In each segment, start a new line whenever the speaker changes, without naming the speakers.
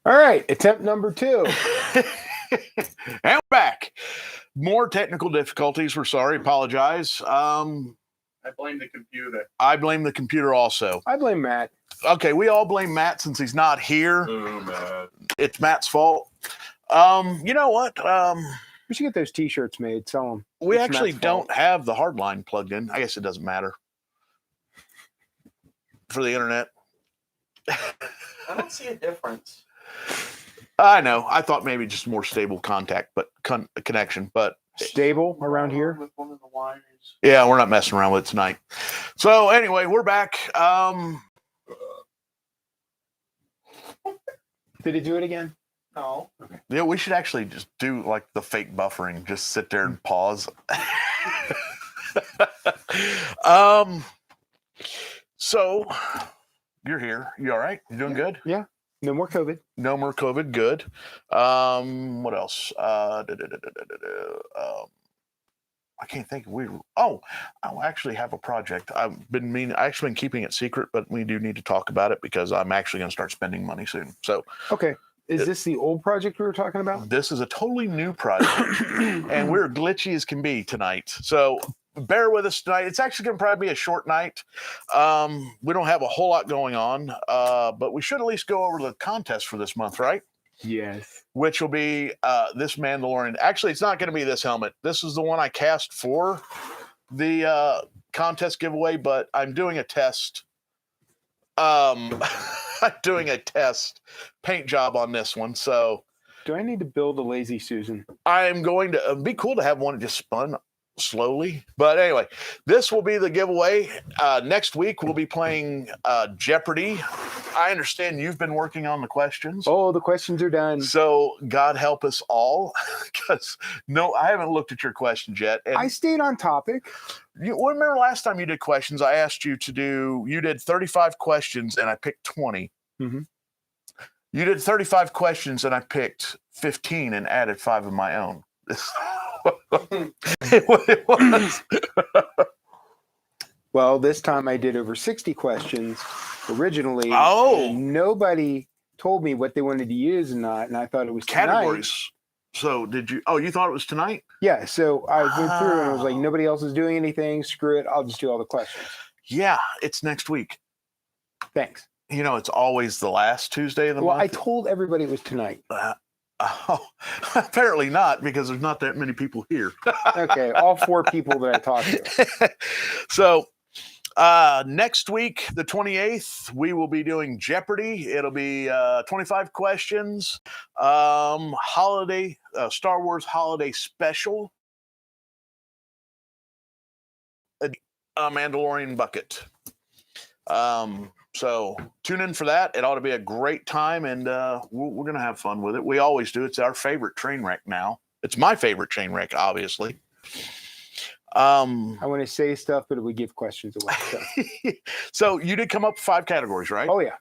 All right, attempt number 2.
And we're back. More technical difficulties. We're sorry. Apologize.
I blame the computer.
I blame the computer also.
I blame Matt.
Okay, we all blame Matt since he's not here.
Oh, Matt.
It's Matt's fault. You know what?
We should get those T-shirts made. Sell them.
We actually don't have the hard line plugged in. I guess it doesn't matter for the internet.
I don't see a difference.
I know. I thought maybe just more stable contact, but connection. But
stable around here.
With one of the wires.
Yeah, we're not messing around with it tonight. So anyway, we're back.
Did it do it again?
No.
Okay.
Yeah, we should actually just do like the fake buffering. Just sit there and pause. So you're here. You all right? You doing good?
Yeah. No more COVID.
No more COVID. Good. What else? I can't think. I actually have a project. I actually been keeping it secret, but we do need to talk about it because I'm actually going to start spending money soon. So
okay. Is this the old project we were talking about?
This is a totally new project, and we're glitchy as can be tonight. So bear with us tonight. It's actually going to probably be a short night. We don't have a whole lot going on, but we should at least go over the contest for this month, right?
Yes.
Which will be this Mandalorian. Actually, it's not going to be this helmet. This is the one I cast for the contest giveaway, but I'm doing a test. I'm doing a test paint job on this one. So
do I need to build a Lazy Susan?
I'm going to it'd be cool to have one just spun slowly. But anyway, this will be the giveaway. Next week, we'll be playing Jeopardy. I understand you've been working on the questions.
Oh, the questions are done.
So God help us all, because I haven't looked at your questions yet. And
I stayed on topic.
You remember last time you did questions, I asked you you did 35 questions and I picked 20.
Mm-hmm.
You did 35 questions and I picked 15 and added 5 of my own. It was.
Well, this time I did over 60 questions originally.
Oh.
Nobody told me what they wanted to use and not, and I thought it was
categories.
Tonight.
So did you? Oh, you thought it was tonight?
Yeah. So I went through and I was like, nobody else is doing anything. Screw it. I'll just do all the questions.
Yeah, it's next week.
Thanks.
You know, it's always the last Tuesday of the month.
Well, I told everybody it was tonight.
Apparently not, because there's not that many people here.
Okay, all 4 people that I talked to.
So next week, the 28th, we will be doing Jeopardy. It'll be 25 questions, holiday, Star Wars holiday special, a Mandalorian bucket. So tune in for that. It ought to be a great time, and we're going to have fun with it. We always do. It's our favorite train wreck now. It's my favorite train wreck, obviously.
I want to say stuff, but it would give questions away. So.
So you did come up with 5 categories, right?
Oh yeah.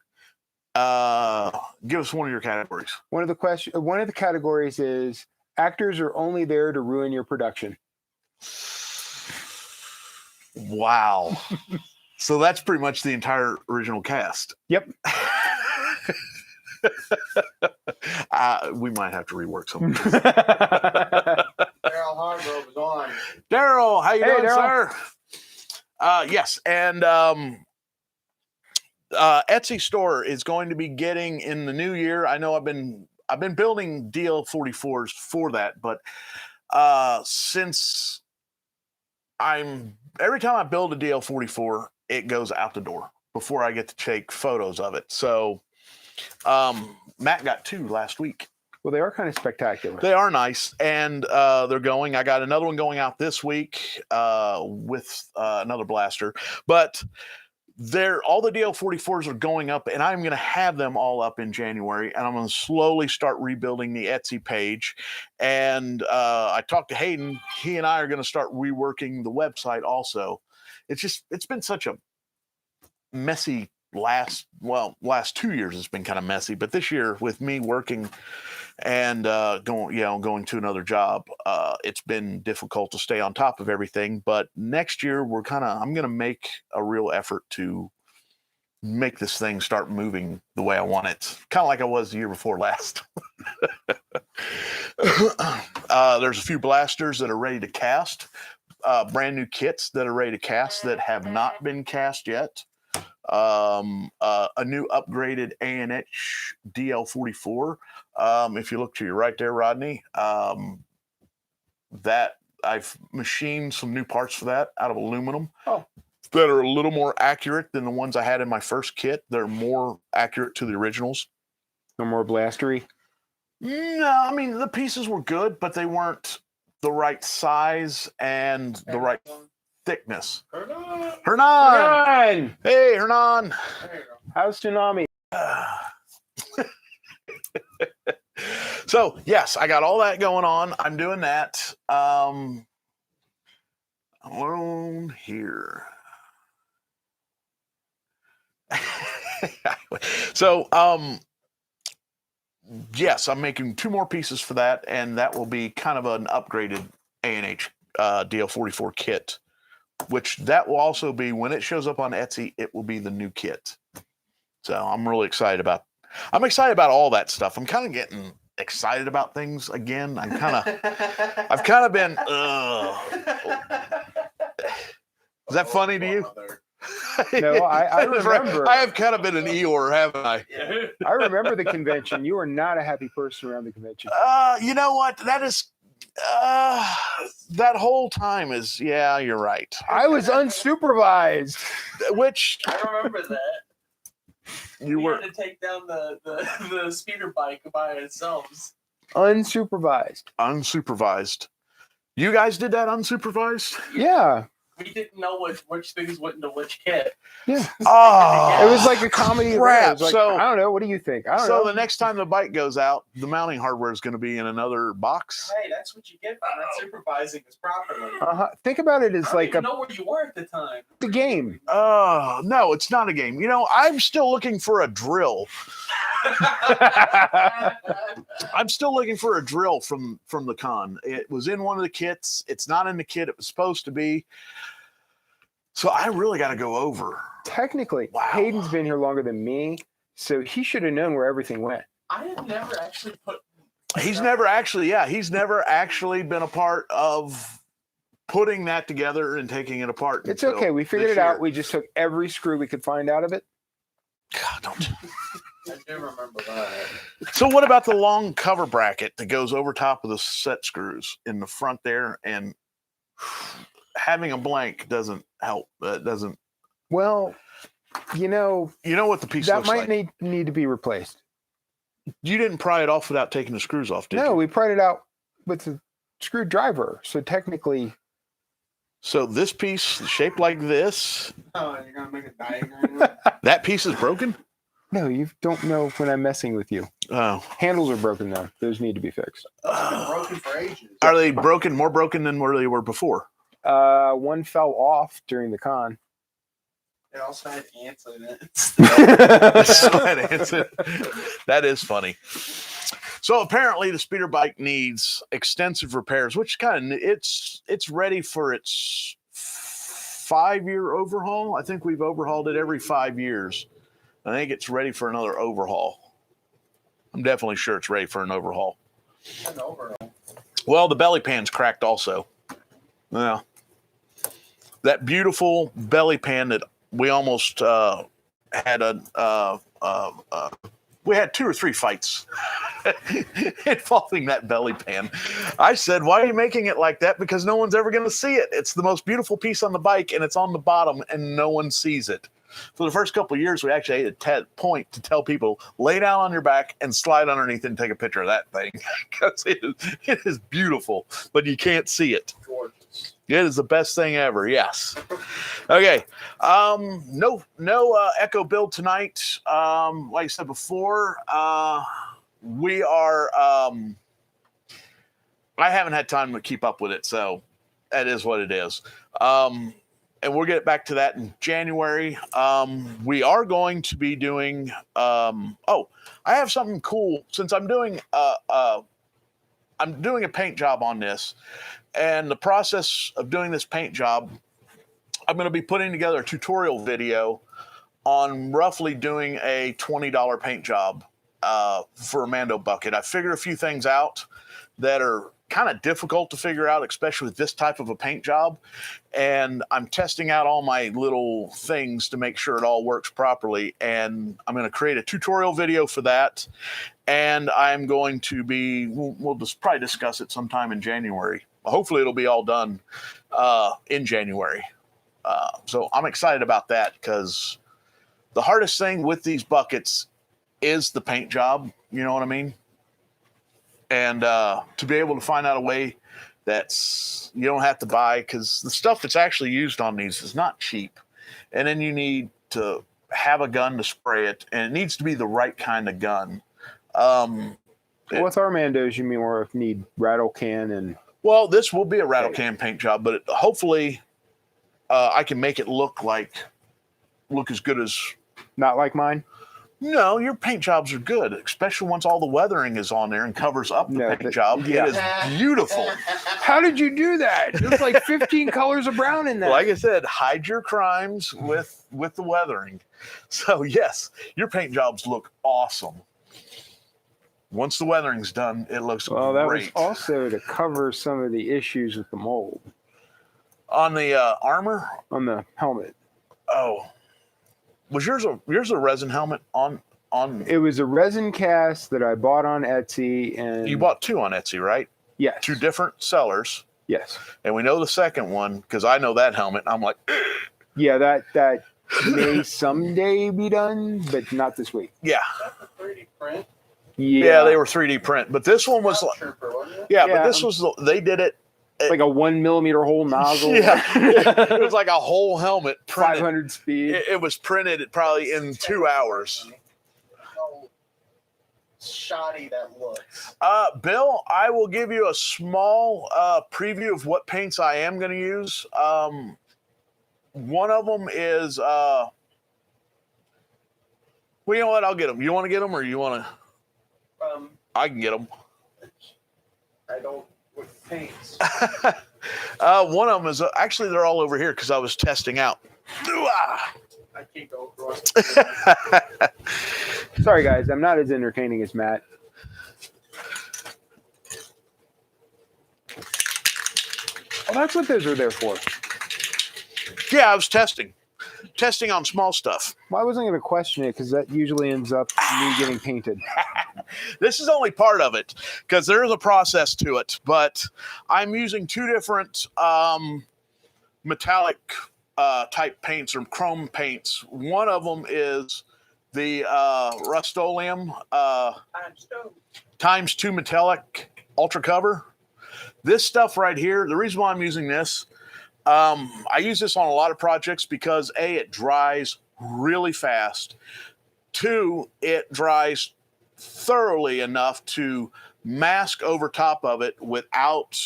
Give us one of your categories.
One of the categories is actors are only there to ruin your production.
Wow. So that's pretty much the entire original cast.
Yep.
We might have to rework some of this.
Daryl Hargrove is on.
Daryl, how you doing,
Daryl.
sir? Yes, and Etsy store is going to be getting in the new year. I know I've been building DL44s for that, but since every time I build a DL44, it goes out the door before I get to take photos of it. So Matt got 2 last week.
Well, they are kind of spectacular.
They are nice, and they're going. I got another one going out this week with another blaster. But all the DL44s are going up, and I'm going to have them all up in January, and I'm going to slowly start rebuilding the Etsy page. And I talked to Hayden. He and I are going to start reworking the website also. It's been such a messy last 2 years. It's been kind of messy, but this year with me working and going to another job, it's been difficult to stay on top of everything. But next year I'm going to make a real effort to make this thing start moving the way I want it. Kind of like I was the year before last. There's a few blasters that are ready to cast. Brand new kits that are ready to cast that have not been cast yet. A new upgraded A&H DL44. If you look to your right there, Rodney, that I've machined some new parts for that out of aluminum.
Oh.
That are a little more accurate than the ones I had in my first kit. They're more accurate to the originals.
No more blastery.
No, I mean the pieces were good, but they weren't the right size and the right thickness. Hernan!
Hernan!
Hey, Hernan!
There you go.
How's Tsunami?
So yes, I got all that going on. I'm doing that. Alone here. So yes, I'm making 2 more pieces for that, and that will be kind of an upgraded A&H DL44 kit, which that will also be, when it shows up on Etsy, it will be the new kit. So I'm really excited about all that stuff. I'm kind of getting excited about things again. I've kind of been is that funny to you?
No, I remember.
I have kind of been an Eeyore, haven't I?
I remember the convention. You were not a happy person around the convention.
You know what? That is that whole time is, yeah, you're right.
I was unsupervised.
Which
I remember that.
you
We
were
had to take down the speeder bike by ourselves.
Unsupervised.
unsupervised. You guys did that unsupervised?
Yeah.
We didn't know which things went into which kit.
Yeah.
Oh,
It was like a comedy. of
crap.
errors. Like,
So-
I don't know. What do you think? I don't
so
know.
the next time the bike goes out, the mounting hardware is going to be in another box.
Hey, that's what you get for not supervising this properly.
Think about it as
I don't
like
even know where you were at the time.
the game.
Oh, no, it's not a game. You know, I'm still looking for a drill. I'm still looking for a drill from the con. It was in one of the kits. It's not in the kit it was supposed to be. So I really got to go over.
Technically,
Wow.
Hayden's been here longer than me, so he should have known where everything went.
I have never actually put.
He's never actually been a part of putting that together and taking it apart.
It's
until
okay. We figured
this
it out.
year.
We just took every screw we could find out of it.
God, don't.
I do remember that.
So what about the long cover bracket that goes over top of the set screws in the front there? And having a blank doesn't help. It doesn't.
Well, you know,
what the piece
that
looks
might
like.
need to be replaced.
You didn't pry it off without taking the screws off, did
No,
you?
we pried it out with the screwdriver. So technically,
So this piece shaped like this,
Oh, you're gonna make a diagram?
that piece is broken?
no, you don't know when I'm messing with you.
Oh.
Handles are broken though. Those need to be fixed.
Those have been broken for ages.
Are they broken, more broken than where they were before?
One fell off during the con.
It also had ants in it.
That is funny. So apparently the speeder bike needs extensive repairs, which kind of it's ready for its 5-year overhaul. I think we've overhauled it every 5 years. I think it's ready for another overhaul. I'm definitely sure it's ready for an overhaul.
An overall.
Well, the belly pan's cracked also. Yeah. That beautiful belly pan that we almost had we had 2 or 3 fights involving that belly pan. I said, why are you making it like that? Because no one's ever going to see it. It's the most beautiful piece on the bike, and it's on the bottom, and no one sees it. For the first couple of years, we actually had a point to tell people, lay down on your back and slide underneath and take a picture of that thing. Because it is beautiful, but you can't see it.
Gorgeous.
It is the best thing ever. Yes. Okay. No Echo build tonight. Like I said before, we are. I haven't had time to keep up with it, so that is what it is. And we'll get back to that in January. We are going to be doing. I have something cool since I'm doing a paint job on this. And the process of doing this paint job, I'm going to be putting together a tutorial video on roughly doing a $20 paint job for a Mando bucket. I figured a few things out that are kind of difficult to figure out, especially with this type of a paint job. And I'm testing out all my little things to make sure it all works properly. And I'm going to create a tutorial video for that. And I'm going to be, we'll just probably discuss it sometime in January. Hopefully it'll be all done in January. So I'm excited about that, because the hardest thing with these buckets is the paint job. You know what I mean? And to be able to find out a way that's you don't have to buy, because the stuff that's actually used on these is not cheap. And then you need to have a gun to spray it, and it needs to be the right kind of gun.
With our Mandos, you mean more need rattle can and...
Well, this will be a rattle can paint job, but hopefully I can make it look as good as...
Not like mine?
No, your paint jobs are good, especially once all the weathering is on there and covers up the paint job.
Yeah.
It is beautiful.
How did you do that? There's like 15 colors of brown in that.
Like I said, hide your crimes with the weathering. So yes, your paint jobs look awesome. Once the weathering's done, it looks great.
Well, that was also to cover some of the issues with the mold.
On the armor?
On the helmet.
Oh. Was yours a resin helmet on?
It was a resin cast that I bought on Etsy, and
you bought two on Etsy, right?
Yes.
Two different sellers.
Yes.
And we know the second one because I know that helmet. I'm like,
yeah, that may someday be done, but not this week.
Yeah.
That's a 3D print.
Yeah, they were 3D print, but this one was like,
yeah,
but this was they did it.
Like a 1 millimeter hole nozzle.
Yeah, it was like a whole helmet. Printed.
500 speed.
It was printed probably in 2 hours.
How shoddy that looks.
Bill, I will give you a small preview of what paints I am going to use. One of them is, well, you know what? I'll get them. You want to get them, or you want to? I can get them.
I don't. With paints.
One of them is actually they're all over here because I was testing out.
I can't go across.
Sorry, guys, I'm not as entertaining as Matt. Well, that's what those are there for.
Yeah, I was testing on small stuff.
Well, I wasn't going to question it because that usually ends up me getting painted.
This is only part of it because there is a process to it, but I'm using two different metallic type paints or chrome paints. One of them is the Rust-Oleum ×2 metallic ultra cover. This stuff right here, the reason why I'm using this, I use this on a lot of projects because A, it dries really fast. Two, it dries thoroughly enough to mask over top of it without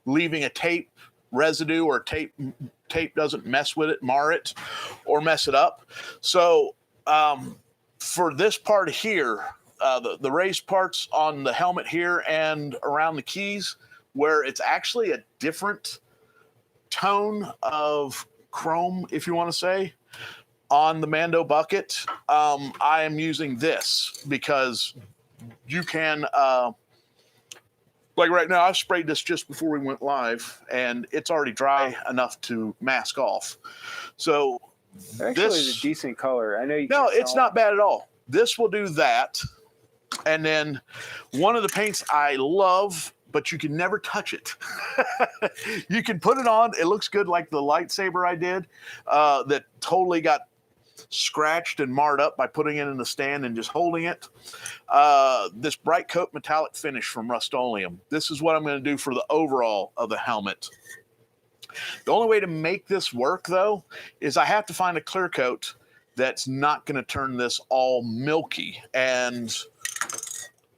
leaving a tape residue, or tape doesn't mess with it, mar it, or mess it up. So for this part here, the raised parts on the helmet here and around the keys, where it's actually a different tone of chrome, if you want to say, on the Mando bucket, I am using this because you can, like right now, I sprayed this just before we went live, and it's already dry enough to mask off. So
Actually, it's a decent color. I know you.
No, it's not bad at all. This will do that. And then one of the paints I love, but you can never touch it. You can put it on. It looks good, like the lightsaber I did that totally got scratched and marred up by putting it in the stand and just holding it. This bright coat metallic finish from Rust-Oleum. This is what I'm going to do for the overall of the helmet. The only way to make this work, though, is I have to find a clear coat that's not going to turn this all milky. And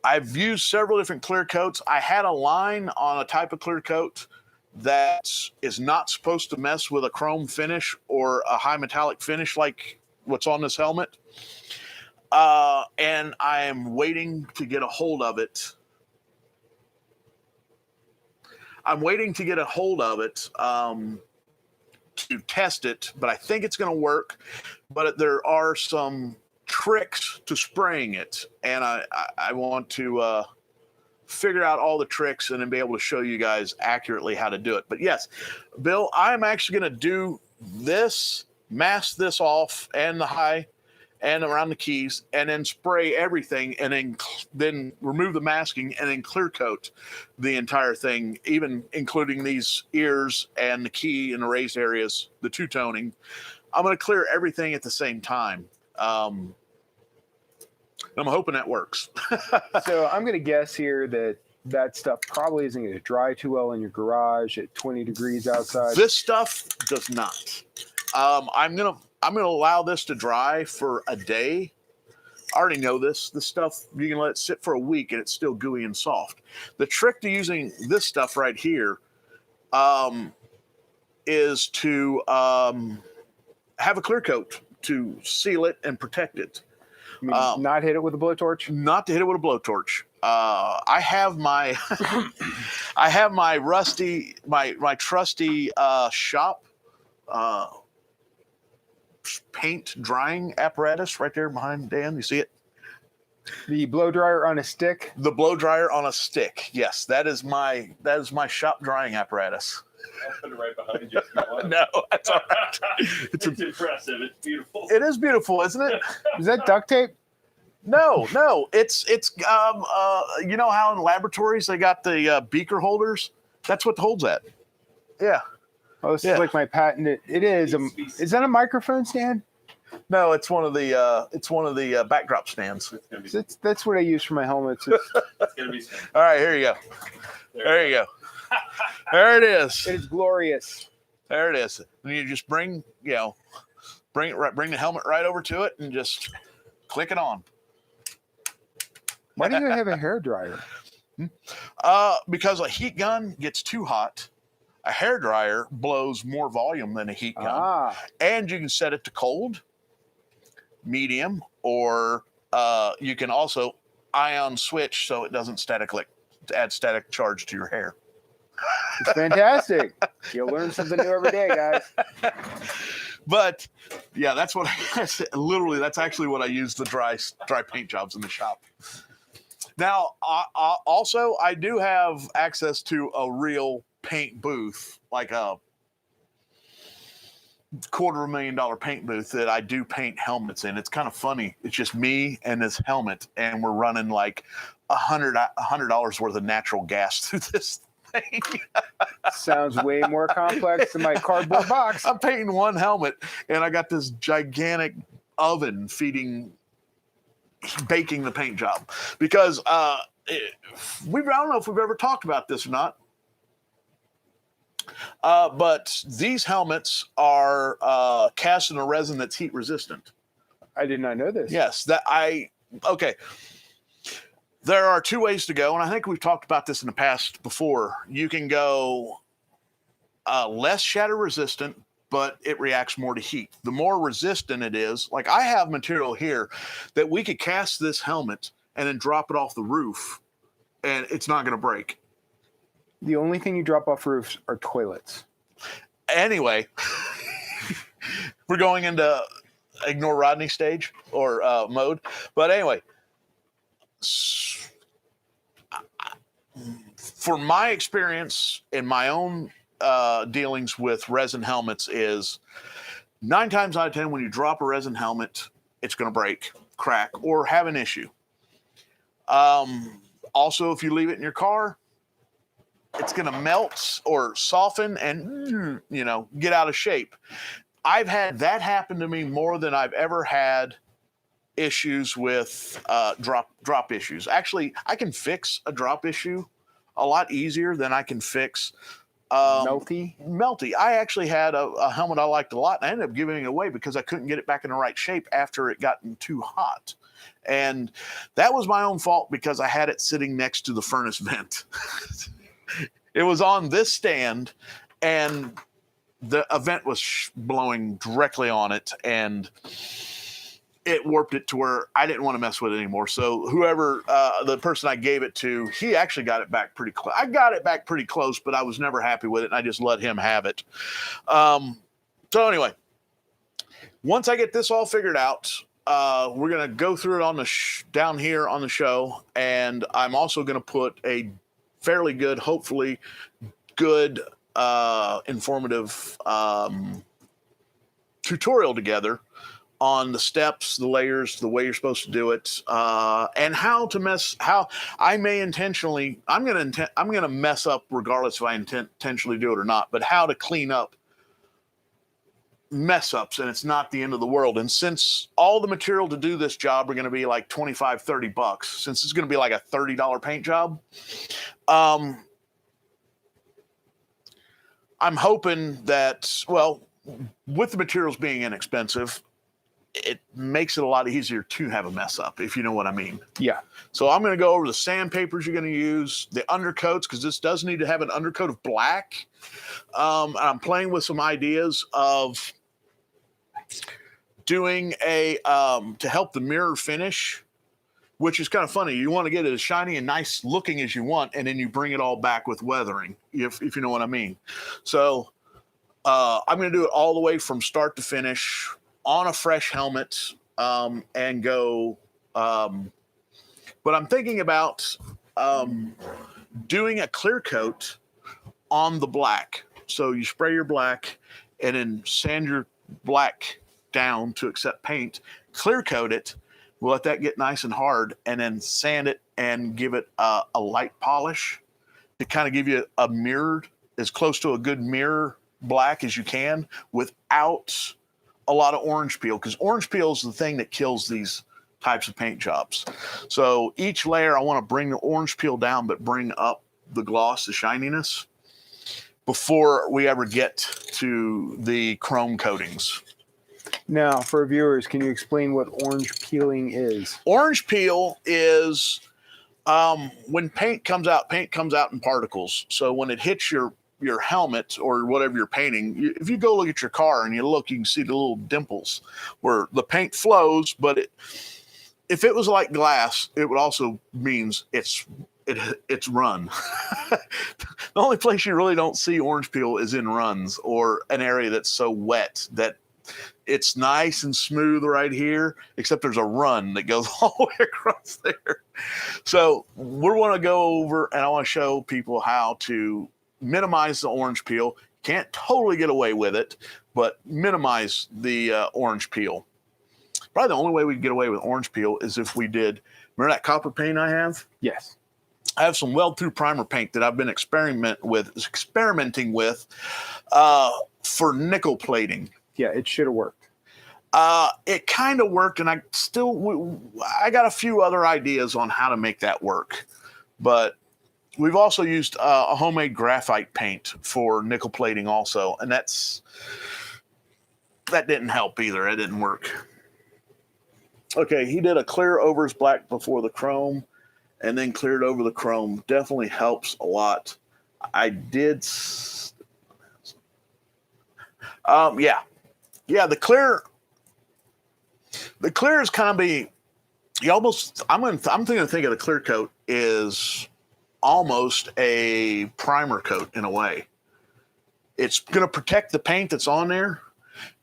I've used several different clear coats. I had a line on a type of clear coat that is not supposed to mess with a chrome finish or a high metallic finish like what's on this helmet. And I am waiting to get a hold of it. I'm waiting to get a hold of it to test it, but I think it's going to work. But there are some tricks to spraying it, and I want to figure out all the tricks and then be able to show you guys accurately how to do it. But yes, Bill, I'm actually going to do this, mask this off and the high and around the keys, and then spray everything, and then remove the masking and then clear coat the entire thing, even including these ears and the key and the raised areas, the two-toning. I'm going to clear everything at the same time. I'm hoping that works.
So I'm going to guess here that stuff probably isn't going to dry too well in your garage at 20 degrees outside.
This stuff does not. I'm gonna allow this to dry for a day. I already know this. This stuff, you can let it sit for a week and it's still gooey and soft. The trick to using this stuff right here is to have a clear coat to seal it and protect it.
I mean, not hit it with a blowtorch?
Not to hit it with a blowtorch. I have my I have my my trusty shop paint drying apparatus right there behind Dan. You see it?
The blow dryer on a stick?
The blow dryer on a stick. Yes, that is my shop drying apparatus.
I'll put it right behind you. If you want.
No, that's all right.
It's impressive. It's beautiful.
It is beautiful, isn't it?
Is that duct tape?
No. It's you know how in laboratories they got the beaker holders? That's what holds that. Yeah.
Oh, this
Yeah.
is like my patented. It is. Is that a microphone stand?
No, it's one of the backdrop stands.
It's gonna be.
That's what I use for my helmets. It's,
It's gonna be.
All right, here you go. There you go. There it is.
it is glorious.
There it is. And you just bring the helmet right over to it and just click it on.
Why do you have a hair dryer?
Because a heat gun gets too hot. A hair dryer blows more volume than a heat gun, and you can set it to cold, medium, or you can also ion switch so it doesn't to add static charge to your hair.
It's fantastic. You'll learn something new every day, guys.
But yeah, that's what literally. That's actually what I use the dry paint jobs in the shop. Now, also, I do have access to a real paint booth, like a $250,000 paint booth that I do paint helmets in. It's kind of funny. It's just me and this helmet, and we're running like $100 worth of natural gas through this thing.
Sounds way more complex than my cardboard box.
I'm painting one helmet, and I got this gigantic oven baking the paint job, because I don't know if we've ever talked about this or not. But these helmets are cast in a resin that's heat resistant.
I did not know this.
Yes, okay. There are two ways to go, and I think we've talked about this in the past before. You can go less shatter resistant, but it reacts more to heat. The more resistant it is, like I have material here that we could cast this helmet and then drop it off the roof, and it's not going to break.
The only thing you drop off roofs are toilets.
Anyway, we're going into ignore Rodney stage or mode. But anyway, for my experience in my own dealings with resin helmets is 9 times out of 10, when you drop a resin helmet, it's going to break, crack, or have an issue. Also, if you leave it in your car, it's going to melt or soften and, get out of shape. I've had that happen to me more than I've ever had issues with drop issues. Actually, I can fix a drop issue a lot easier than I can fix melty. I actually had a helmet I liked a lot, and I ended up giving it away because I couldn't get it back in the right shape after it gotten too hot. And that was my own fault because I had it sitting next to the furnace vent. It was on this stand, and the vent was blowing directly on it, and it warped it to where I didn't want to mess with it anymore. So whoever, the person I gave it to, he actually got it back pretty close. I got it back pretty close, but I was never happy with it, and I just let him have it. So anyway, once I get this all figured out, we're going to go through it on the down here on the show. And I'm also going to put a fairly good, hopefully good, informative tutorial together on the steps, the layers, the way you're supposed to do it, and how I may intentionally, I'm going to mess up regardless if I intentionally do it or not, but how to clean up mess ups, and it's not the end of the world. And since all the material to do this job are going to be like $25-$30, since it's going to be like a $30 paint job, I'm hoping that, well, with the materials being inexpensive, it makes it a lot easier to have a mess up, if you know what I mean.
Yeah.
So I'm going to go over the sandpapers you're going to use, the undercoats, because this does need to have an undercoat of black. And I'm playing with some ideas of doing a, to help the mirror finish, which is kind of funny. You want to get it as shiny and nice looking as you want, and then you bring it all back with weathering, if you know what I mean. So I'm going to do it all the way from start to finish on a fresh helmet, and go, but I'm thinking about doing a clear coat on the black. So you spray your black and then sand your black down to accept paint, clear coat it. We'll let that get nice and hard, and then sand it and give it a light polish to kind of give you a mirrored, as close to a good mirror black as you can, without a lot of orange peel, because orange peel is the thing that kills these types of paint jobs. So each layer, I want to bring the orange peel down, but bring up the gloss, the shininess, before we ever get to the chrome coatings.
Now, for viewers, can you explain what orange peeling is?
Orange peel is when paint comes out in particles. So when it hits your helmet or whatever you're painting, if you go look at your car and you look, you can see the little dimples where the paint flows. But if it was like glass, it would also means it's run. The only place you really don't see orange peel is in runs, or an area that's so wet that it's nice and smooth right here, except there's a run that goes all the way across there. So we want to go over, and I want to show people how to minimize the orange peel. Can't totally get away with it, but minimize the orange peel. Probably the only way we can get away with orange peel is if we did, remember that copper paint I have?
Yes.
I have some weld-through primer paint that I've been experimenting with for nickel plating.
Yeah, it should have worked.
It kind of worked, and I got a few other ideas on how to make that work. But we've also used a homemade graphite paint for nickel plating also, and that didn't help either. It didn't work. Okay, he did a clear over his black before the chrome, and then cleared over the chrome. Definitely helps a lot. I did. Yeah. The clear is kind of I'm thinking of the clear coat is almost a primer coat in a way. It's going to protect the paint that's on there,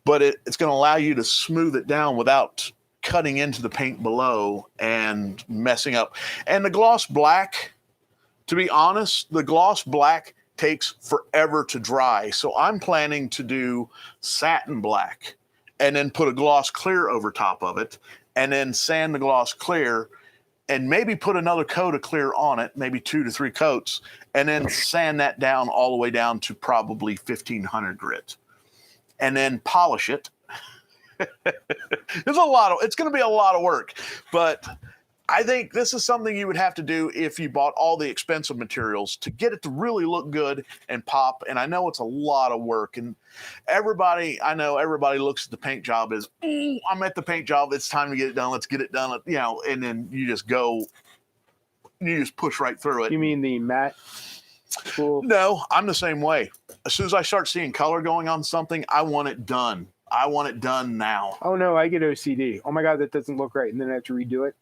but it's going to allow you to smooth it down without cutting into the paint below and messing up. And the gloss black, to be honest, the gloss black takes forever to dry. So I'm planning to do satin black and then put a gloss clear over top of it, and then sand the gloss clear and maybe put another coat of clear on it, maybe 2 to 3 coats, and then sand that down all the way down to probably 1500 grit, and then polish it. It's going to be a lot of work, but I think this is something you would have to do if you bought all the expensive materials to get it to really look good and pop. And I know it's a lot of work, and everybody looks at the paint job as, I'm at the paint job. It's time to get it done. Let's get it done. And then you just push right through it.
You mean the matte tool?
No, I'm the same way. As soon as I start seeing color going on something, I want it done. I want it done now.
Oh no, I get OCD. Oh my God, that doesn't look right. And then I have to redo it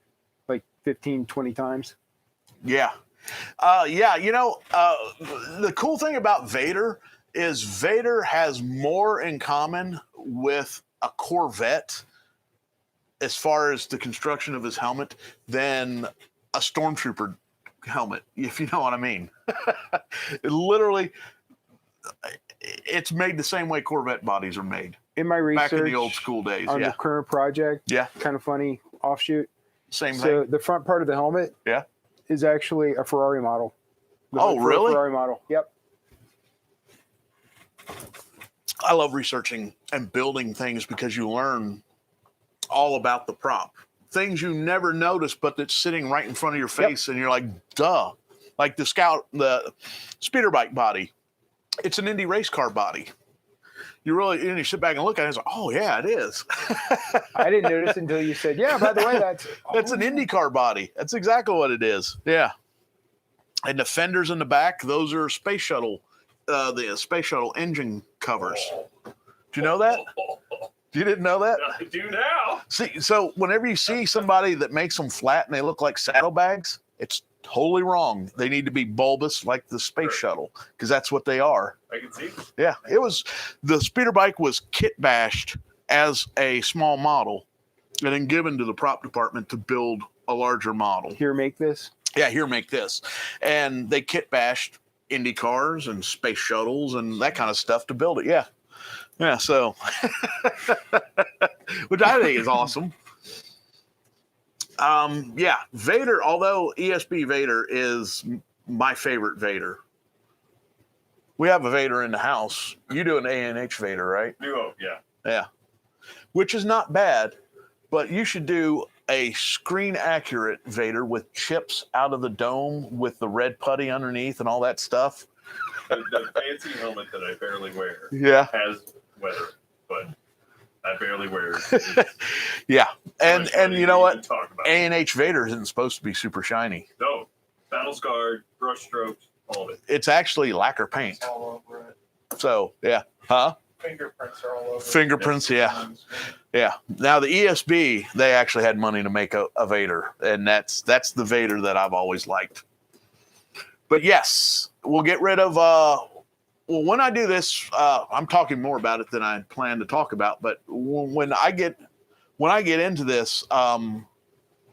like 15, 20 times.
Yeah. The cool thing about Vader is Vader has more in common with a Corvette as far as the construction of his helmet than a Stormtrooper helmet, if you know what I mean. Literally, it's made the same way Corvette bodies are made.
In my research,
Back in the old school days,
on the current project, kind of funny offshoot.
Same
So
thing.
the front part of the helmet, is actually a Ferrari model.
Oh, really?
Ferrari model. Yep.
I love researching and building things because you learn all about the prop. Things you never notice, but that's sitting right in front of your face, and you're like, duh. Like the speeder bike body. It's an Indy race car body. You sit back and look at it, and it's like, oh yeah, it is.
I didn't notice until you said, yeah, by the way,
that's an Indy car body. That's exactly what it is. Yeah. And the fenders in the back, those are space shuttle, the space shuttle engine covers. Do you know that? You didn't know that?
I do now.
See, so whenever you see somebody that makes them flat and they look like saddlebags, it's totally wrong. They need to be bulbous like the space shuttle, because that's what they are.
I can see.
Yeah, the speeder bike was kit bashed as a small model and then given to the prop department to build a larger model.
Here, make this.
Yeah, here, make this. And they kit bashed Indy cars and space shuttles and that kind of stuff to build it. Yeah. Yeah, so, which I think is awesome. Yeah, Vader, although ESB Vader is my favorite Vader. We have a Vader in the house. You do an ANH Vader, right?
Yeah.
Yeah. Which is not bad, but you should do a screen accurate Vader with chips out of the dome with the red putty underneath and all that stuff.
The fancy helmet that I barely wear has weather, but I barely wear it.
Yeah. And you know what?
Talk about
ANH Vader isn't supposed to be super shiny.
No. Battle scarred, brush strokes, all of it.
It's actually lacquer paint.
It's all over it.
So, yeah. Huh?
Fingerprints are all over it.
Fingerprints, yeah. Yeah. Now the ESB, they actually had money to make a Vader, and that's the Vader that I've always liked. But yes, we'll get rid of well, when I do this, I'm talking more about it than I plan to talk about, but when I get into this, we're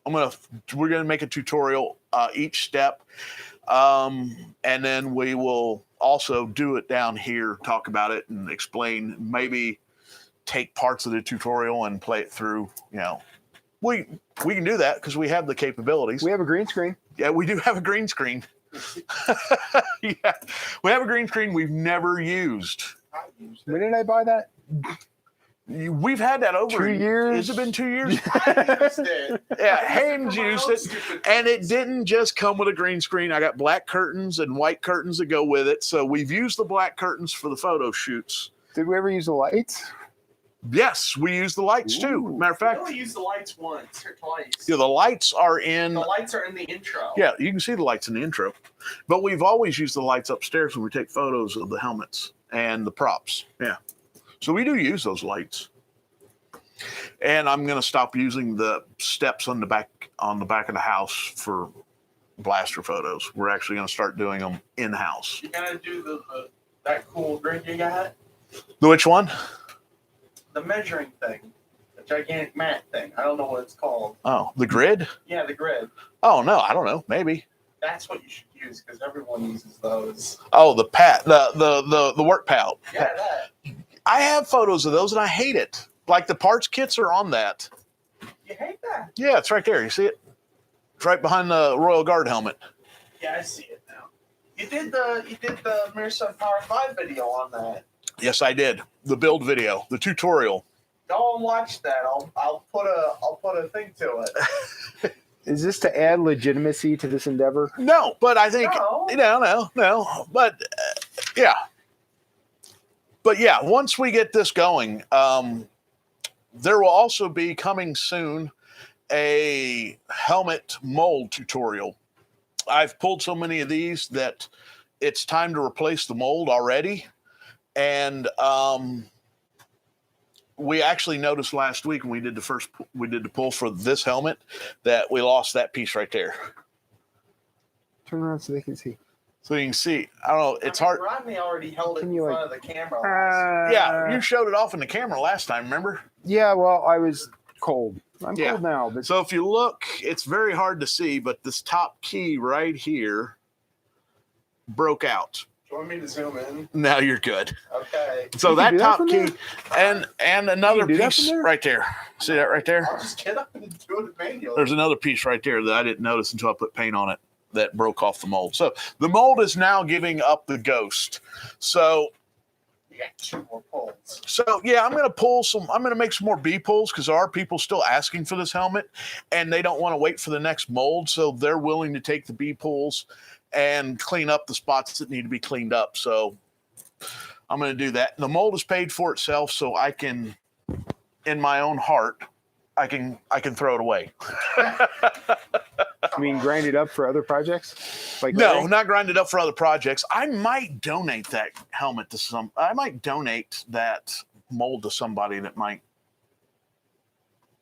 gonna make a tutorial each step, and then we will also do it down here, talk about it and explain, maybe take parts of the tutorial and play it through. You know, we can do that because we have the capabilities.
We have a green screen.
Yeah, we do have a green screen. Yeah, we have a green screen we've never used.
When did I buy that?
We've had that over
2 years.
Has it been 2 years?
I used it.
Yeah, Haynes used it, and it didn't just come with a green screen. I got black curtains and white curtains that go with it. So we've used the black curtains for the photo shoots.
Did we ever use the lights?
Yes, we use the lights too. Matter of
I
fact,
only used the lights once or twice.
yeah, the lights are in.
The lights are in the intro.
Yeah, you can see the lights in the intro, but we've always used the lights upstairs when we take photos of the helmets and the props. Yeah, so we do use those lights. And I'm going to stop using the steps on the back of the house for blaster photos. We're actually going to start doing them in house.
You gotta do that cool grid you got.
Which one?
The measuring thing. The gigantic mat thing. I don't know what it's called.
Oh, the grid?
Yeah, the grid.
Oh no, I don't know. Maybe.
That's what you should use because everyone uses those.
Oh, the the work pal.
Yeah, that.
I have photos of those and I hate it. Like the parts kits are on that.
You hate that?
Yeah, it's right there. You see it? It's right behind the Royal Guard helmet.
Yeah, I see it now. You did the Mirror Power 5 video on that.
Yes, I did. The build video, the tutorial.
Go and watch that. I'll put a thing to it.
Is this to add legitimacy to this endeavor?
No, but I think no. But yeah. But yeah, once we get this going, there will also be coming soon a helmet mold tutorial. I've pulled so many of these that it's time to replace the mold already. And we actually noticed last week when we did the pull for this helmet that we lost that piece right there.
Turn around so they can see.
So you can see, I don't know, it's hard.
Rodney already held it
Can
in
you,
front of the camera.
Yeah, you showed it off in the camera last time, remember?
Yeah, well, I was cold. I'm
Yeah.
cold now, but
So if you look, it's very hard to see, but this top key right here broke out.
Do you want me to zoom in?
Now you're good.
Okay.
So
You can
that
do that
top
from
key and another
do that
piece
from there?
right there. See that right there?
I'll just get up and do it manually.
There's another piece right there that I didn't notice until I put paint on it that broke off the mold. So the mold is now giving up the ghost. So
You got 2 more pulls.
yeah, I'm gonna make some more B pulls because there are people still asking for this helmet and they don't want to wait for the next mold. So they're willing to take the B pulls and clean up the spots that need to be cleaned up. So I'm gonna do that. The mold is paid for itself, so I can, in my own heart, I can throw it away.
I mean, grind it up for other projects. Like
No,
Larry?
not grind it up for other projects. I might donate that helmet to I might donate that mold to somebody that might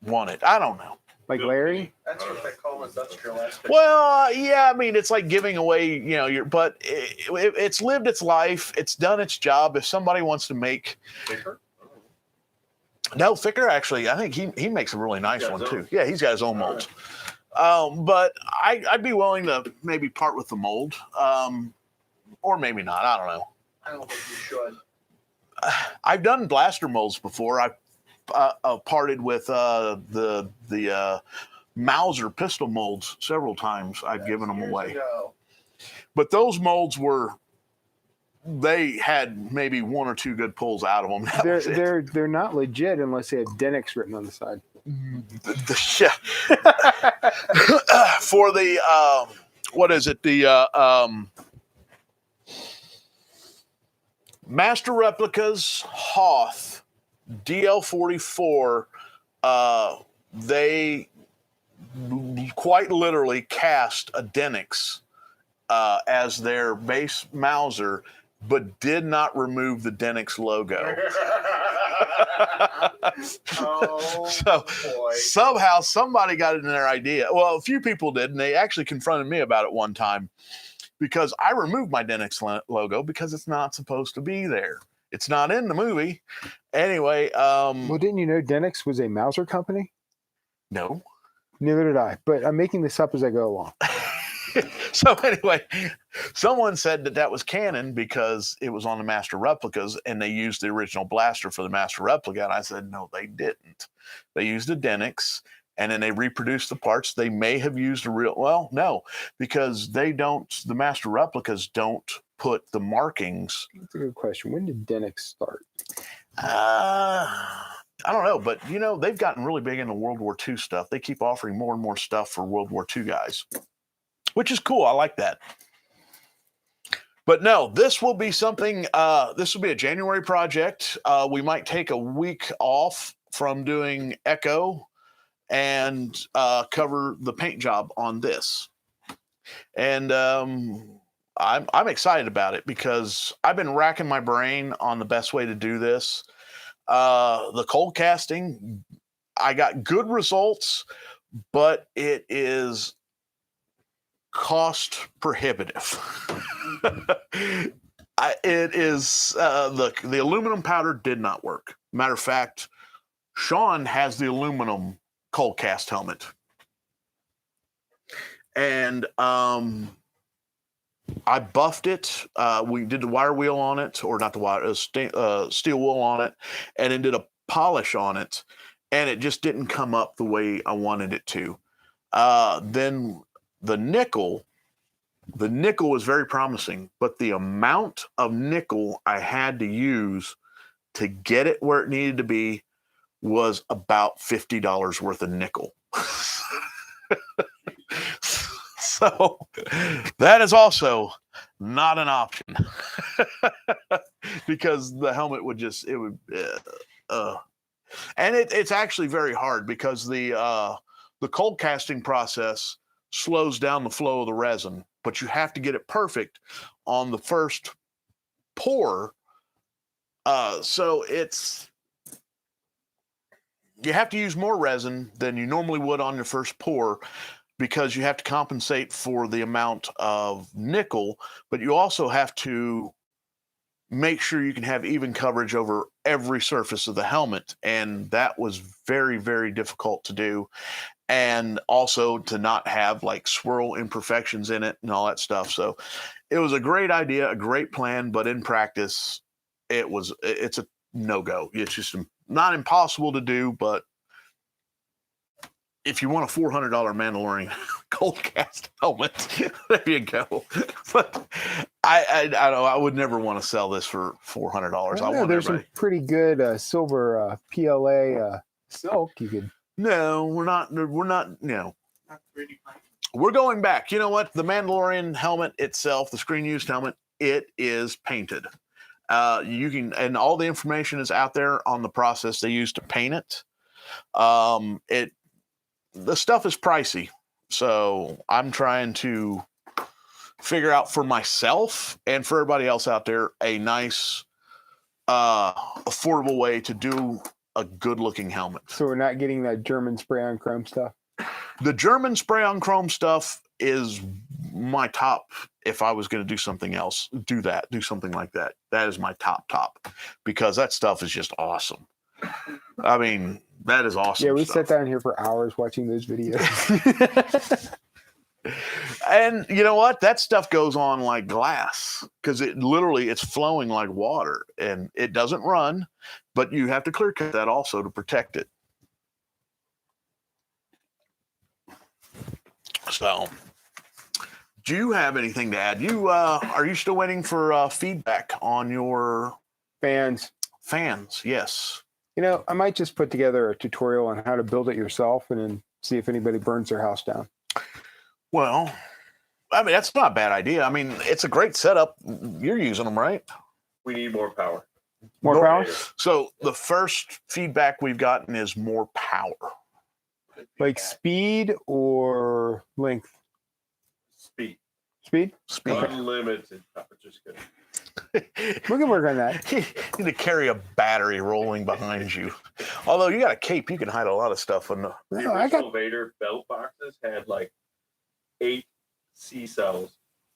want it. I don't know.
Like Larry.
That's what they call industrial aspect.
Well, yeah, I mean, it's like giving away, but it's lived its life. It's done its job. If somebody wants to make,
Thicker?
no, Ficker actually, I think he makes a really nice
He's got
one
his
too.
own.
Yeah, he's got his own molds. But I'd be willing to maybe part with the mold, or maybe not. I don't know.
I don't think you should.
I've done blaster molds before. I've parted with the Mauser pistol molds several times. I've given them
Years
away,
ago.
but those molds they had maybe 1 or 2 good pulls out of them. That was it.
They're not legit unless they have Denix written on the side.
Yeah. For the what is it? The Master Replicas Hoth DL44. They quite literally cast a Denix as their base Mauser, but did not remove the Denix logo.
Oh,
So
boy.
somehow somebody got it in their idea. Well, a few people did, and they actually confronted me about it one time because I removed my Denix logo because it's not supposed to be there. It's not in the movie. Anyway,
Well, didn't you know Denix was a Mauser company?
no.
Neither did I, but I'm making this up as I go along.
So anyway, someone said that was canon because it was on the Master Replicas and they used the original blaster for the Master Replica. And I said, no, they didn't. They used a Denix and then they reproduced the parts. They may have used no, because the Master Replicas don't put the markings.
That's a good question. When did Denix start?
I don't know, but they've gotten really big into World War II stuff. They keep offering more and more stuff for World War II guys, which is cool. I like that. But no, this will be something, this will be a January project. We might take a week off from doing Echo and cover the paint job on this. And I'm excited about it because I've been racking my brain on the best way to do this. The cold casting, I got good results, but it is cost prohibitive. It is the aluminum powder did not work. Matter of fact, Sean has the aluminum cold cast helmet, and I buffed it. We did the wire wheel on it, or not the wire, steel wool on it, and then did a polish on it, and it just didn't come up the way I wanted it to. Then the nickel was very promising, but the amount of nickel I had to use to get it where it needed to be was about $50 worth of nickel. So that is also not an option because the helmet would and it's actually very hard because the cold casting process slows down the flow of the resin, but you have to get it perfect on the first pour. So you have to use more resin than you normally would on your first pour. because you have to compensate for the amount of nickel, but you also have to make sure you can have even coverage over every surface of the helmet. And that was very, very difficult to do. And also to not have like swirl imperfections in it and all that stuff. So it was a great idea, a great plan, but in practice, it's a no-go. It's just not impossible to do, but if you want a $400 Mandalorian cold cast helmet, there you go. But I don't know. I would never want to sell this for $400.
There's some pretty good silver PLA silk you could.
No, we're not. No.
Not 3D print.
We're going back. You know what? The Mandalorian helmet itself, the screen used helmet, it is painted. You can, and all the information is out there on the process they use to paint it. The stuff is pricey, so I'm trying to figure out for myself and for everybody else out there a nice, affordable way to do a good-looking helmet.
So we're not getting that German spray-on chrome stuff?
The German spray-on chrome stuff is my top. If I was going to do something else, do something like that. That is my top, because that stuff is just awesome. I mean, that is awesome.
Yeah, we
stuff.
sat down here for hours watching those videos.
And you know what? That stuff goes on like glass because it's flowing like water, and it doesn't run, but you have to clear cut that also to protect it. So, do you have anything to add? Are you still waiting for feedback on your
Fans?
Yes.
You know, I might just put together a tutorial on how to build it yourself and then see if anybody burns their house down.
Well, I mean, that's not a bad idea. I mean, it's a great setup. You're using them, right?
We need more power.
More power?
So the first feedback we've gotten is more power.
Like speed or length?
Speed.
Speed?
Unlimited power. Just kidding.
We can work on that.
You need to carry a battery rolling behind you. Although you got a cape, you can hide a lot of stuff on the.
The original Vader belt boxes had like 8 C cells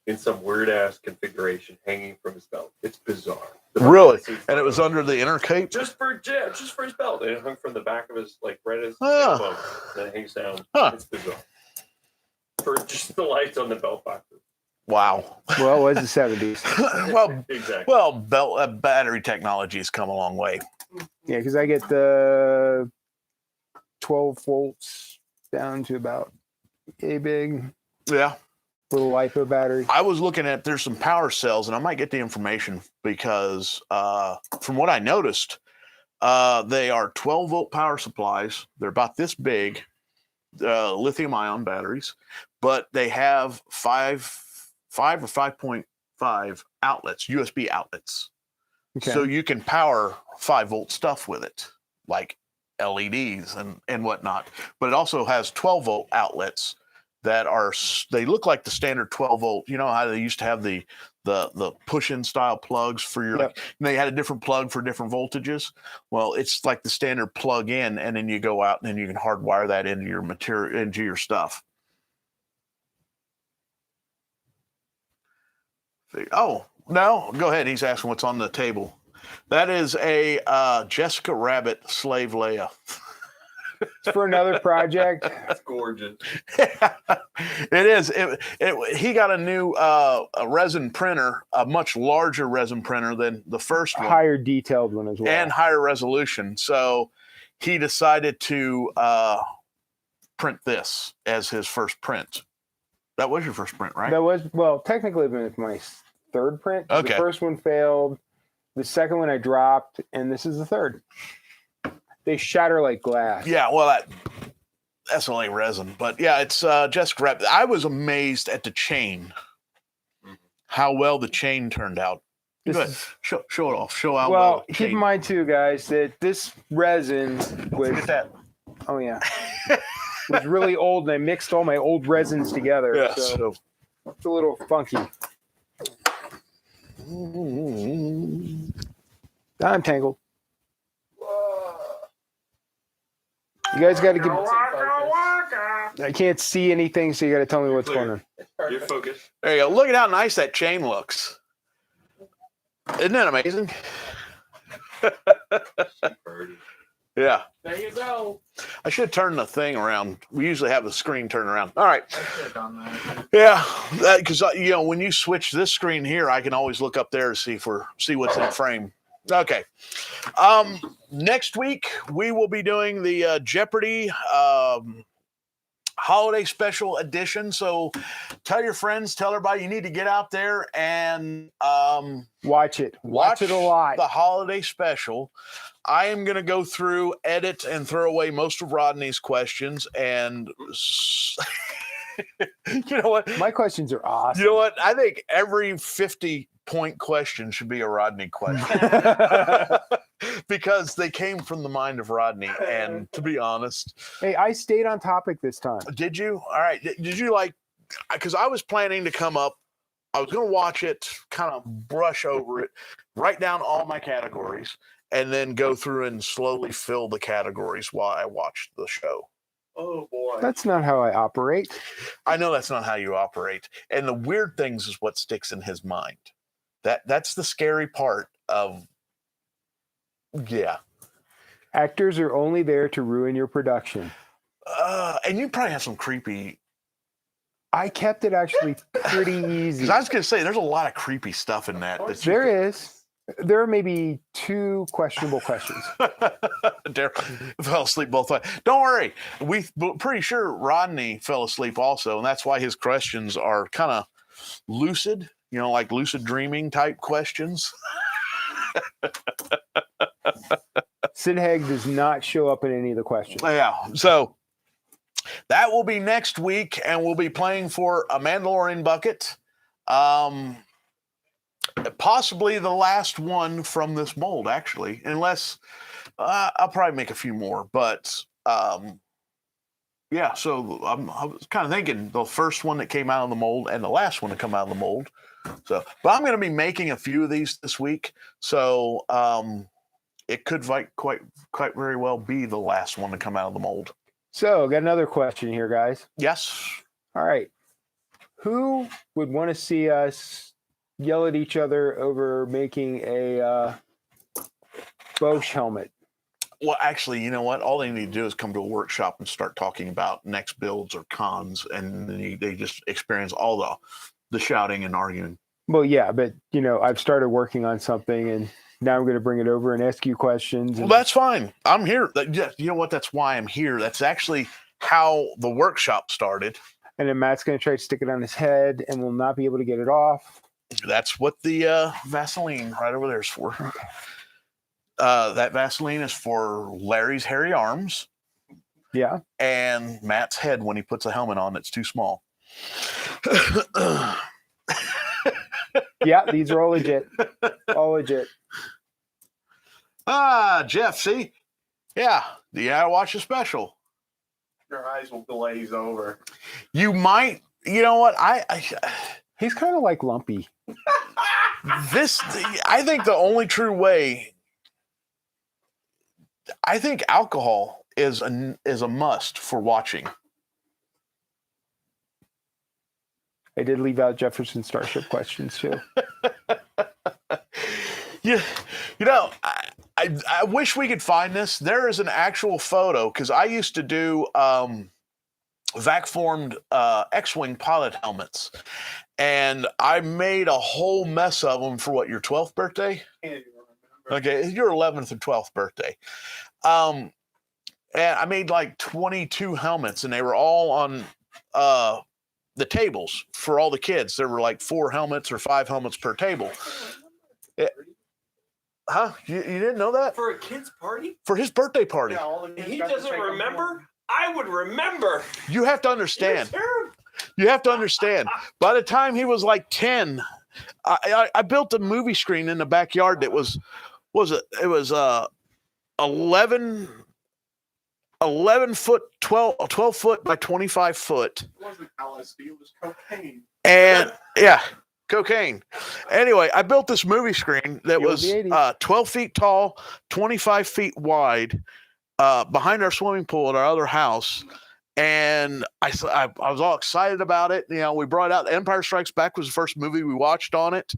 in some weird ass configuration hanging from his belt. It's bizarre.
Really? And it was under the inner cape?
Just for his belt. And it hung from the back of his right his
Oh.
and it hangs down.
Huh.
It's bizarre. For just the lights on the belt boxes.
Wow.
Well, it was the 70s.
Well,
Exactly.
well, battery technology has come a long way.
Yeah, because I get the 12 volts down to about a big
Yeah.
little LiPo battery.
I was looking at, there's some power cells, and I might get the information because from what I noticed, they are 12-volt power supplies. They're about this big, lithium-ion batteries, but they have 5 or 5.5 outlets, USB outlets.
Okay.
So you can power 5-volt stuff with it, like LEDs and whatnot. But it also has 12-volt outlets that they look like the standard 12-volt. You know how they used to have the push-in style plugs for your,
Yep.
and they had a different plug for different voltages. Well, it's like the standard plug in, and then you go out and then you can hardwire that into your material, into your stuff. Oh, no, go ahead. He's asking what's on the table. That is a Jessica Rabbit Slave Leia.
It's for another project.
That's gorgeous.
It is. He got a new a resin printer, a much larger resin printer than the first one.
Higher detailed one as well.
And higher resolution. So he decided to print this as his first print. That was your first print, right?
That was, well, technically it was my third print.
Okay.
The first one failed. The second one I dropped, and this is the third. They shatter like glass.
Yeah, well, that's only resin. But yeah, it's Jessica Rabbit. I was amazed at the chain, how well the chain turned out.
This
Go ahead.
is-
Show it off. Show how
well,
well.
keep in mind too, guys, that this resin was,
Look at that.
oh yeah, was really old, and I mixed all my old resins together.
Yeah,
so
so.
it's a little funky. I'm tangled. You guys got to give. I can't see anything, so you got to tell me what's
clear.
going on.
You're focused.
There you go. Look at how nice that chain looks. Isn't that amazing?
Birdie.
Yeah.
There you go.
I should turn the thing around. We usually have the screen turned around. All right.
I should have done that.
Yeah, because when you switch this screen here, I can always look up there to see what's in frame. Okay. Next week we will be doing the Jeopardy holiday special edition. So tell your friends, tell everybody you need to get out there and
Watch it. Watch it a lot.
The holiday special. I am going to go through, edit, and throw away most of Rodney's questions. And you know what?
My questions are awesome.
You know what? I think every 50-point question should be a Rodney question because they came from the mind of Rodney. And to be honest,
Hey, I stayed on topic this time.
did you? All right. Did you because I was planning to come up. I was going to watch it, kind of brush over it, write down all my categories, and then go through and slowly fill the categories while I watched the show.
Oh boy.
That's not how I operate.
I know that's not how you operate. And the weird things is what sticks in his mind. That's the scary part of, yeah.
Actors are only there to ruin your production.
And you probably have some creepy.
I kept it actually pretty easy.
Because I was going to say, there's a lot of creepy stuff in that.
There is. There are maybe 2 questionable questions.
Daryl fell asleep both ways. Don't worry. We're pretty sure Rodney fell asleep also, and that's why his questions are kind of lucid, like lucid dreaming type questions.
Sid Haig does not show up in any of the questions.
Yeah. So that will be next week, and we'll be playing for a Mandalorian bucket. Possibly the last one from this mold, actually, unless I'll probably make a few more. But yeah, so I was kind of thinking the first one that came out of the mold and the last one to come out of the mold. So, but I'm going to be making a few of these this week, so it could quite very well be the last one to come out of the mold.
So, got another question here, guys.
Yes.
All right. Who would want to see us yell at each other over making a Bosch helmet?
Well, actually, you know what? All they need to do is come to a workshop and start talking about next builds or cons, and then they just experience all the shouting and arguing.
Well, yeah, but I've started working on something, and now I'm going to bring it over and ask you questions.
Well, that's fine. I'm here. You know what? That's why I'm here. That's actually how the workshop started.
And then Matt's going to try to stick it on his head, and will not be able to get it off.
That's what the Vaseline right over there is for. Okay. That Vaseline is for Larry's hairy arms.
Yeah.
And Matt's head when he puts a helmet on that's too small.
Yeah, these are all legit. All legit.
Jeff, see? Yeah, you gotta watch the special.
Your eyes will glaze over.
You might, you know what?
He's kind of like Lumpy.
I think the only true way, I think alcohol is a must for watching.
I did leave out Jefferson Starship questions too.
Yeah, I wish we could find this. There is an actual photo because I used to do vac-formed X-wing pilot helmets, and I made a whole mess of them for your 12th birthday.
Can't even remember.
Okay, your 11th and 12th birthday. And I made like 22 helmets, and they were all on the tables for all the kids. There were like 4 helmets or 5 helmets per table. Huh? You didn't know that?
For a kid's party?
For his birthday party.
Yeah, all the kids
He
got to
doesn't
take them
remember?
home.
I would remember.
You have to understand.
You're terrible.
You have to understand. By the time he was like 10, I built a movie screen in the backyard that was 11 foot, 12 foot by 25 foot.
It wasn't LSD, it was cocaine.
And yeah, cocaine. Anyway, I built this movie screen that was 12 feet tall, 25 feet wide, behind our swimming pool at our other house. And I was all excited about it. You know, we brought out Empire Strikes Back was the first movie we watched on it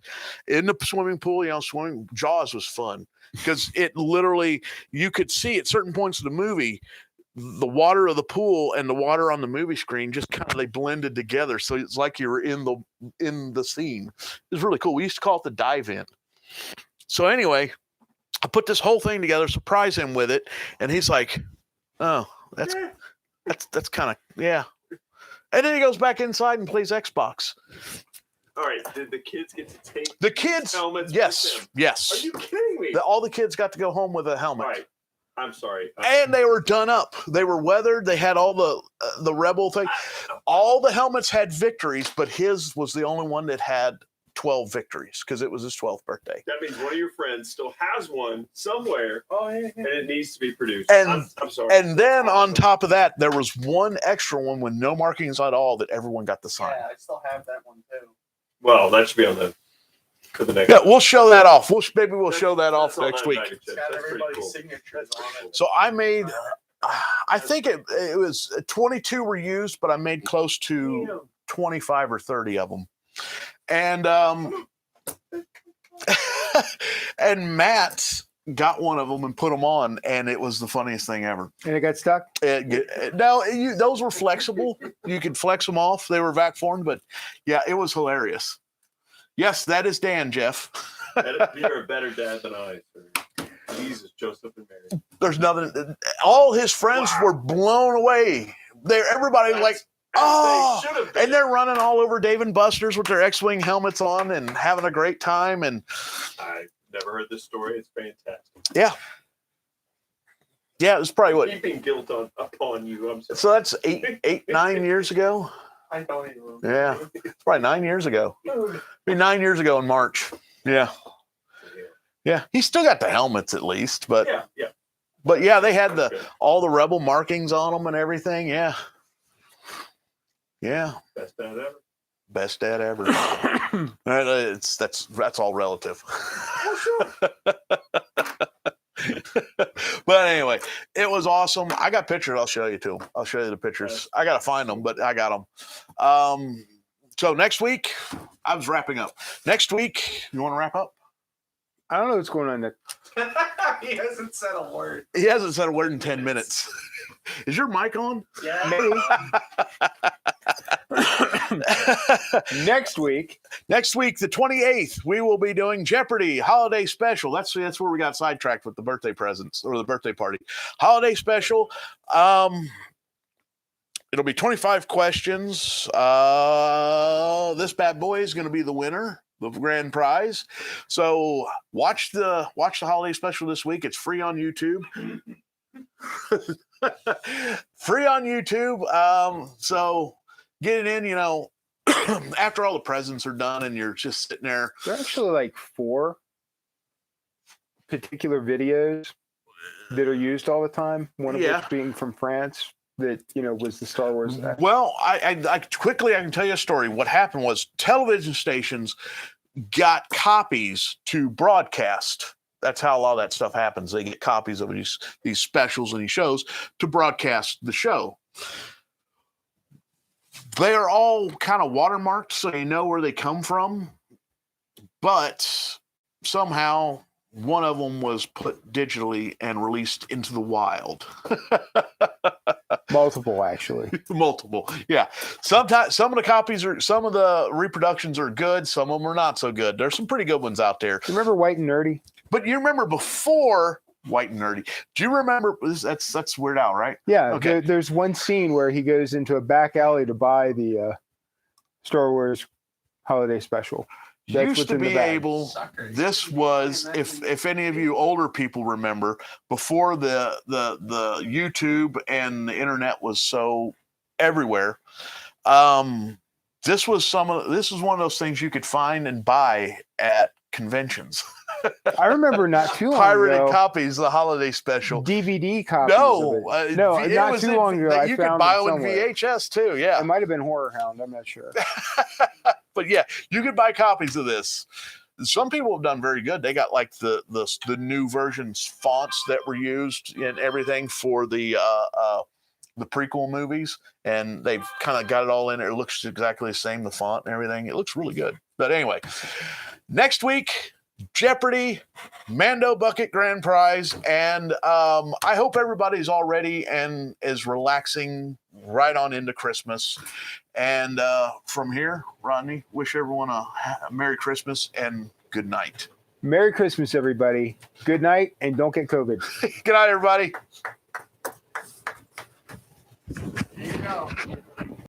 in the swimming pool. You know, swimming. Jaws was fun because it literally, you could see at certain points of the movie, the water of the pool and the water on the movie screen just kind of, they blended together. So it's like you were in the scene. It was really cool. We used to call it the dive in. So anyway, I put this whole thing together, surprise him with it, and he's like, "Oh, that's kind of, yeah." And then he goes back inside and plays Xbox.
All right. Did the kids get to take
The kids,
helmets?
yes,
With them?
yes.
Are you kidding me?
All the kids got to go home with a helmet.
All right. I'm sorry.
And they were done up. They were weathered. They had all the Rebel thing. All the helmets had victories, but his was the only one that had 12 victories because it was his 12th birthday.
That means one of your friends still has one somewhere.
Oh, yeah.
And it needs to be produced.
And
I'm sorry.
And then on top of that, there was one extra one with no markings at all that everyone got to sign.
Yeah, I still have that one too.
Well, that should be on the for the next.
Yeah, we'll show that off. Maybe we'll show that off
That's all
next
that
week.
bag of chips.
It's got
That's pretty
everybody's
cool.
signatures on it.
So I made, I think it was 22 were used, but I made close to 25 or 30 of them. And and Matt got one of them and put them on, and it was the funniest thing ever.
And it got stuck?
Those were flexible. You could flex them off. They were vac formed, but yeah, it was hilarious. Yes, that is Dan, Jeff.
You're a better dad than I, sir. Jesus, Joseph and Mary.
There's nothing. All his friends were blown away. Everybody like, oh, and they're running all over Dave and Buster's with their X-Wing helmets on and having a great time. And
I never heard this story. It's fantastic.
yeah, it was probably what.
Keeping guilt upon you. I'm sorry.
So that's 9 years ago.
I don't even remember.
Yeah, it's probably 9 years ago. It'd be 9 years ago in March. Yeah. He still got the helmets at least, but
Yeah.
But yeah, they had all the Rebel markings on them and everything. Yeah.
Best dad ever.
Best dad ever. That's all relative. But anyway, it was awesome. I got pictures. I'll show you too. I'll show you the pictures. I gotta find them, but I got them. So next week, I was wrapping up. Next week, you want to wrap up?
I don't know what's going on, Nick.
He hasn't said a word.
He hasn't said a word in 10 minutes. Is your mic on?
Yeah.
Next week,
the 28th, we will be doing Jeopardy Holiday Special. That's where we got sidetracked with the birthday presents or the birthday party. Holiday Special. It'll be 25 questions. This bad boy is going to be the winner, the grand prize. So watch the Holiday Special this week. It's free on YouTube. Free on YouTube. So get it in, after all the presents are done and you're just sitting there.
there are actually like 4 particular videos that are used all the time. One of which being from France that, was the Star Wars.
Well, I quickly, I can tell you a story. What happened was television stations got copies to broadcast. That's how a lot of that stuff happens. They get copies of these specials and these shows to broadcast the show. They are all kind of watermarked, so you know where they come from. But somehow one of them was put digitally and released into the wild.
Multiple, actually.
Multiple, yeah. Sometimes some of the reproductions are good. Some of them are not so good. There's some pretty good ones out there.
Remember White and Nerdy?
But you remember before White and Nerdy? Do you remember? That's Weird Al, right?
Yeah.
Okay.
There's one scene where he goes into a back alley to buy the Star Wars Holiday Special. That's
Used
what's
to
in the
be
bag.
able.
Suckers.
This was, if any of you older people remember, before the YouTube and the internet was so everywhere. This is one of those things you could find and buy at conventions.
I remember not too long
Pirated
ago.
copies of the Holiday Special.
DVD copies.
No,
of it. No,
it
not
was
too long ago. I
You could
found
buy
it
them in
somewhere.
VHS too. Yeah,
It might have been Horror Hound. I'm not sure.
but yeah, you could buy copies of this. Some people have done very good. They got like the new versions fonts that were used and everything for the the prequel movies, and they've kind of got it all in there. It looks exactly the same, the font and everything. It looks really good. But anyway, next week, Jeopardy, Mando Bucket Grand Prize, and I hope everybody's all ready and is relaxing right on into Christmas. And from here, Rodney, wish everyone a Merry Christmas and good night.
Merry Christmas, everybody. Good night, and don't get COVID.
Good night, everybody.
There you go.